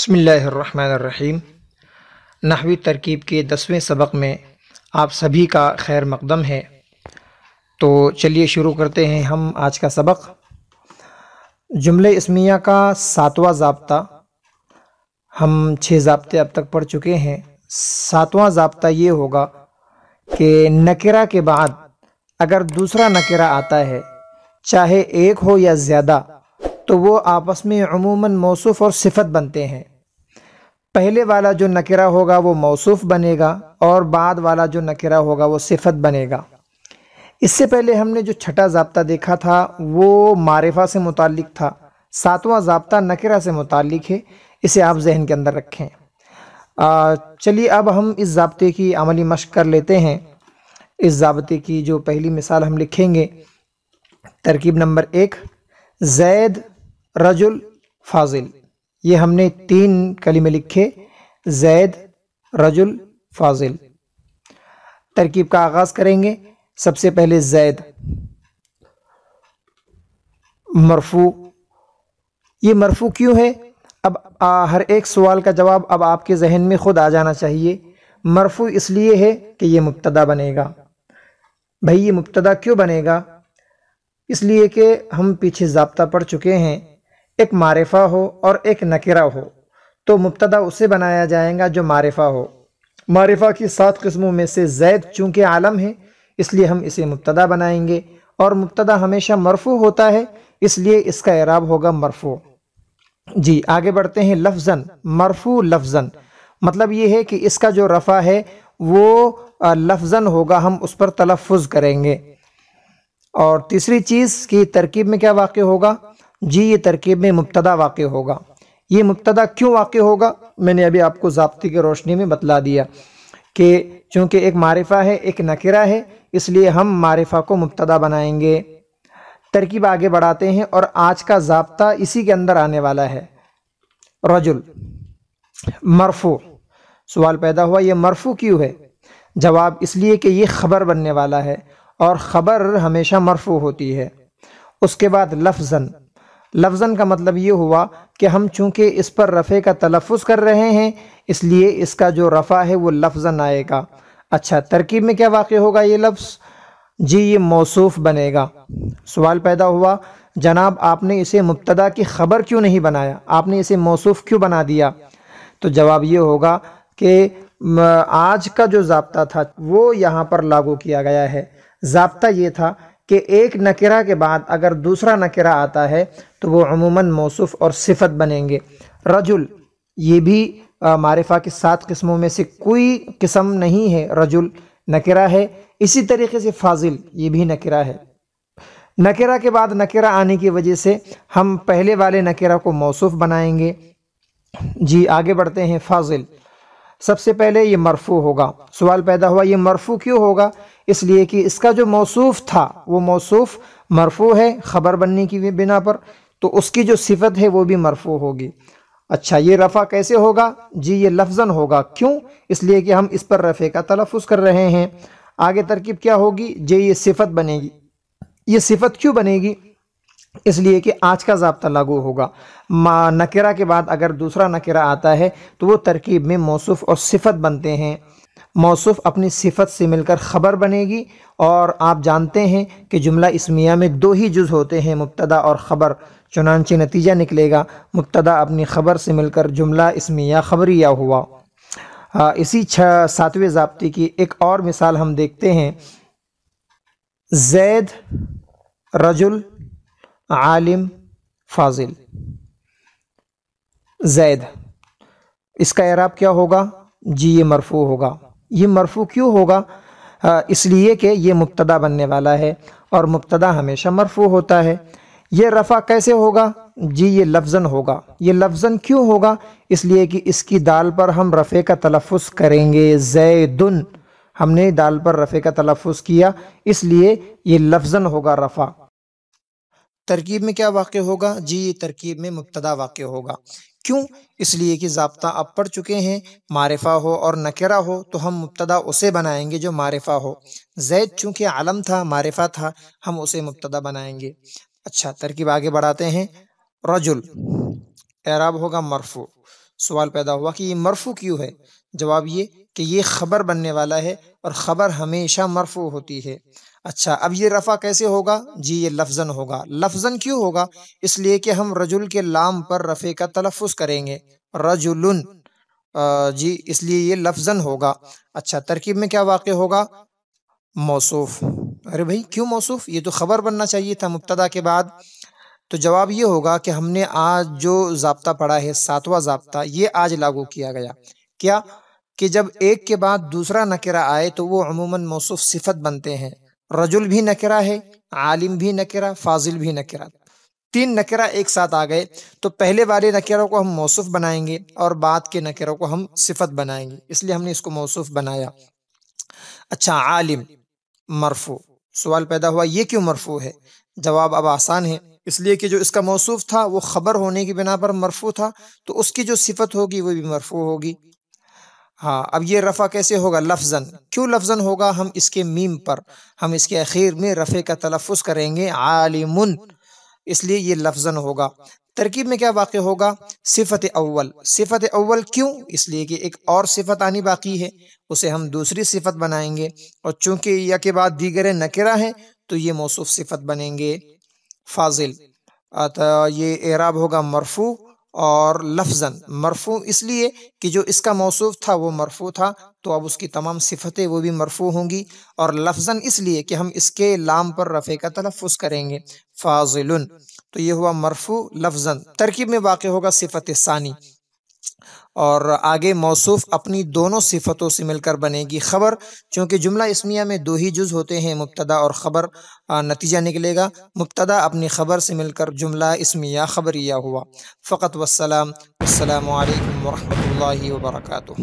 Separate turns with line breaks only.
بسم اللہ الرحمن الرحیم۔ نحوی ترکیب کے 10ویں سبق میں آپ سبھی کا خیر مقدم ہے۔ تو چلیے شروع کرتے ہیں ہم آج کا سبق۔ جملے اسمیہ کا 7واں ضابطہ، ہم 6 ضابطے اب تک پڑھ چکے ہیں۔ 7واں ضابطہ یہ ہوگا کہ نکرہ کے بعد اگر دوسرا نکرہ آتا ہے، چاہے ایک ہو یا زیادہ، تو وہ آپس میں عموماً موصوف اور صفت بنتے ہیں۔ پہلے والا جو نکرہ ہوگا وہ موصوف بنے گا اور بعد والا جو نکرہ ہوگا وہ صفت بنے گا۔ اس سے پہلے ہم نے جو 6واں ضابطہ دیکھا تھا وہ معرفہ سے متعلق تھا۔ 7واں ضابطہ نکرہ سے متعلق ہے، اسے آپ ذہن کے اندر رکھیں۔ چلیے اب ہم اس ضابطے کی عملی مشق کر لیتے ہیں۔ اس ضابطے کی جو پہلی مثال ہم لکھیں گے، ترکیب نمبر 1، زید رجل فاضل۔ یہ ہم نے 3 کلمے لکھے، زید رجل فاضل۔ ترکیب کا آغاز کریں گے۔ سب سے پہلے زید مرفوع۔ یہ مرفوع کیوں ہے؟ اب ہر ایک سوال کا جواب اب آپ کے ذہن میں خود آ جانا چاہیے۔ مرفوع اس لیے ہے کہ یہ مبتدا بنے گا۔ بھئی یہ مبتدا کیوں بنے گا؟ اس لیے کہ ہم پیچھے ضابطہ پڑھ چکے ہیں، ایک معرفہ ہو اور ایک نکرہ ہو تو مبتدا اسے بنایا جائے گا جو معرفہ ہو۔ معرفہ کی 7 قسموں میں سے زید چونکہ عالم ہے اس لیے ہم اسے مبتدا بنائیں گے، اور مبتدا ہمیشہ مرفوع ہوتا ہے اس لیے اس کا اعراب ہوگا مرفوع۔ جی آگے بڑھتے ہیں۔ لفظاً مرفوع، لفظاً مطلب یہ ہے کہ اس کا جو رفع ہے وہ لفظاً ہوگا، ہم اس پر تلفظ کریں گے۔ اور تیسری چیز کی ترکیب میں کیا واقع ہوگا؟ جی یہ ترکیب میں مبتدا واقع ہوگا۔ یہ مبتدا کیوں واقع ہوگا؟ میں نے ابھی آپ کو ضابطے کی روشنی میں بتلا دیا کہ چونکہ ایک معرفہ ہے ایک نکرہ ہے اس لیے ہم معرفہ کو مبتدا بنائیں گے۔ ترکیب آگے بڑھاتے ہیں اور آج کا ضابطہ اسی کے اندر آنے والا ہے۔ رجل مرفوع۔ سوال پیدا ہوا یہ مرفوع کیوں ہے؟ جواب اس لیے کہ یہ خبر بننے والا ہے اور خبر ہمیشہ مرفوع ہوتی ہے۔ اس کے بعد لفظاً۔ لفظاً کا مطلب یہ ہوا کہ ہم چونکہ اس پر رفع کا تلفظ کر رہے ہیں اس لیے اس کا جو رفع ہے وہ لفظاً آئے گا۔ اچھا ترکیب میں کیا واقع ہوگا یہ لفظ؟ جی یہ موصوف بنے گا۔ سوال پیدا ہوا جناب آپ نے اسے مبتدا کی خبر کیوں نہیں بنایا، آپ نے اسے موصوف کیوں بنا دیا؟ تو جواب یہ ہوگا کہ آج کا جو ضابطہ تھا وہ یہاں پر لاگو کیا گیا ہے۔ ضابطہ یہ تھا کہ ایک نکرہ کے بعد اگر دوسرا نکرہ آتا ہے تو وہ عموماً موصوف اور صفت بنیں گے۔ رجل یہ بھی معرفہ کی 7 قسموں میں سے کوئی قسم نہیں ہے، رجل نکرہ ہے۔ اسی طریقے سے فاضل یہ بھی نکرہ ہے۔ نکرہ کے بعد نکرہ آنے کی وجہ سے ہم پہلے والے نکرہ کو موصوف بنائیں گے۔ جی آگے بڑھتے ہیں۔ فاضل سب سے پہلے یہ مرفوع ہوگا۔ سوال پیدا ہوا یہ مرفوع کیوں ہوگا؟ اس لیے کہ اس کا جو موصوف تھا وہ موصوف مرفوع ہے خبر بننے کی بنا پر، تو اس کی جو صفت ہے وہ بھی مرفوع ہوگی۔ اچھا یہ رفع کیسے ہوگا؟ جی یہ لفظاً ہوگا۔ کیوں؟ اس لیے کہ ہم اس پر رفع کا تلفظ کر رہے ہیں۔ آگے ترکیب کیا ہوگی؟ جی یہ صفت بنے گی۔ یہ صفت کیوں بنے گی؟ اس لیے کہ آج کا ضابطہ لاگو ہوگا۔ نکرہ کے بعد اگر دوسرا نکرہ آتا ہے تو وہ ترکیب میں موصوف اور صفت بنتے ہیں۔ موصوف اپنی صفت سے مل کر خبر بنے گی، اور آپ جانتے ہیں کہ جملہ اسمیہ میں 2 ہی جز ہوتے ہیں، مبتدا اور خبر، چنانچہ نتیجہ نکلے گا مبتدا اپنی خبر سے مل کر جملہ اسمیہ خبریہ ہوا۔ اسی 7ویں ضابطے کی ایک اور مثال ہم دیکھتے ہیں۔ زید رجل عالم فاضل۔ زید اس کا اعراب کیا ہوگا؟ جی یہ مرفوع ہوگا۔ یہ مرفوع کیوں ہوگا؟ اس لیے کہ یہ مبتدا بننے والا ہے اور مبتدا ہمیشہ مرفوع ہوتا ہے۔ یہ رفع کیسے ہوگا؟ جی یہ لفظاً ہوگا۔ یہ لفظاً کیوں ہوگا؟ اس لیے کہ اس کی دال پر ہم رفع کا تلفظ کریں گے۔ زیدن ہم نے دال پر رفع کا تلفظ کیا اس لیے یہ لفظاً ہوگا رفع۔ ترکیب میں کیا واقع ہوگا؟ جی یہ ترکیب میں مبتدا واقع ہوگا۔ کیوں؟ اس لیے کہ ضابطہ اب پڑھ چکے ہیں، معرفہ ہو اور نکرہ ہو تو ہم مبتدا اسے بنائیں گے جو معرفہ ہو۔ زید چونکہ علم تھا، معرفہ تھا، ہم اسے مبتدا بنائیں گے۔ اچھا ترکیب آگے بڑھاتے ہیں۔ رجل اعراب ہوگا مرفوع۔ سوال پیدا ہوا کہ یہ مرفوع کیوں ہے؟ جواب یہ کہ یہ خبر بننے والا ہے اور خبر ہمیشہ مرفوع ہوتی ہے۔ اچھا، اب یہ رفع کیسے ہوگا؟ جی یہ لفظاً ہوگا۔ لفظاً کیوں ہوگا؟ اس لیے کہ ہم رجل کے لام پر رفع کا تلفظ کریں گے، رجلن، جی اس لیے یہ لفظاً ہوگا۔ اچھا، ترکیب میں کیا واقع ہوگا؟ موصوف۔ ارے بھائی کیوں موصوف؟ یہ تو خبر بننا چاہیے تھا مبتدا کے بعد۔ تو جواب یہ ہوگا کہ ہم نے آج جو ضابطہ پڑھا ہے، 7واں ضابطہ، یہ آج لاگو کیا گیا۔ کیا کہ جب ایک کے بعد دوسرا نکرہ آئے تو وہ عموماً موصوف صفت بنتے ہیں۔ رجل بھی نکرہ ہے، عالم بھی نکرہ، فاضل بھی نکرہ، 3 نکرہ ایک ساتھ آ گئے تو پہلے والے نکروں کو ہم موصوف بنائیں گے اور بعد کے نکروں کو ہم صفت بنائیں گے، اس لیے ہم نے اس کو موصوف بنایا۔ اچھا، عالم مرفوع۔ سوال پیدا ہوا یہ کیوں مرفوع ہے؟ جواب اب آسان ہے، اس لیے کہ جو اس کا موصوف تھا وہ خبر ہونے کی بنا پر مرفوع تھا، تو اس کی جو صفت ہوگی وہ بھی مرفوع ہوگی۔ ہاں، اب یہ رفع کیسے ہوگا؟ لفظاً۔ کیوں لفظاً ہوگا؟ ہم اس کے میم پر، ہم اس کے اخیر میں رفع کا تلفظ کریں گے، عالمن، اس لیے یہ لفظاً ہوگا۔ ترکیب میں کیا واقع ہوگا؟ صفت اول۔ صفت اول کیوں؟ اس لیے کہ ایک اور صفت آنی باقی ہے، اسے ہم دوسری صفت بنائیں گے، اور چونکہ یا کے بعد دیگر نکرہ ہے تو یہ موصوف صفت بنیں گے، فاضل۔ یہ اعراب ہوگا مرفوع اور لفظاً۔ مرفوع اس لیے کہ جو اس کا موصوف تھا وہ مرفوع تھا، تو اب اس کی تمام صفتیں وہ بھی مرفوع ہوں گی، اور لفظاً اس لیے کہ ہم اس کے لام پر رفع کا تلفظ کریں گے، فاضل، تو یہ ہوا مرفوع لفظاً۔ ترکیب میں واقع ہوگا صفت ثانی، اور آگے موصوف اپنی دونوں صفتوں سے مل کر بنے گی خبر، چونکہ جملہ اسمیہ میں 2 ہی جز ہوتے ہیں، مبتدا اور خبر، نتیجہ نکلے گا مبتدا اپنی خبر سے مل کر جملہ اسمیہ خبریہ ہوا۔ فقط والسلام، السلام علیکم ورحمۃ اللہ وبرکاتہ۔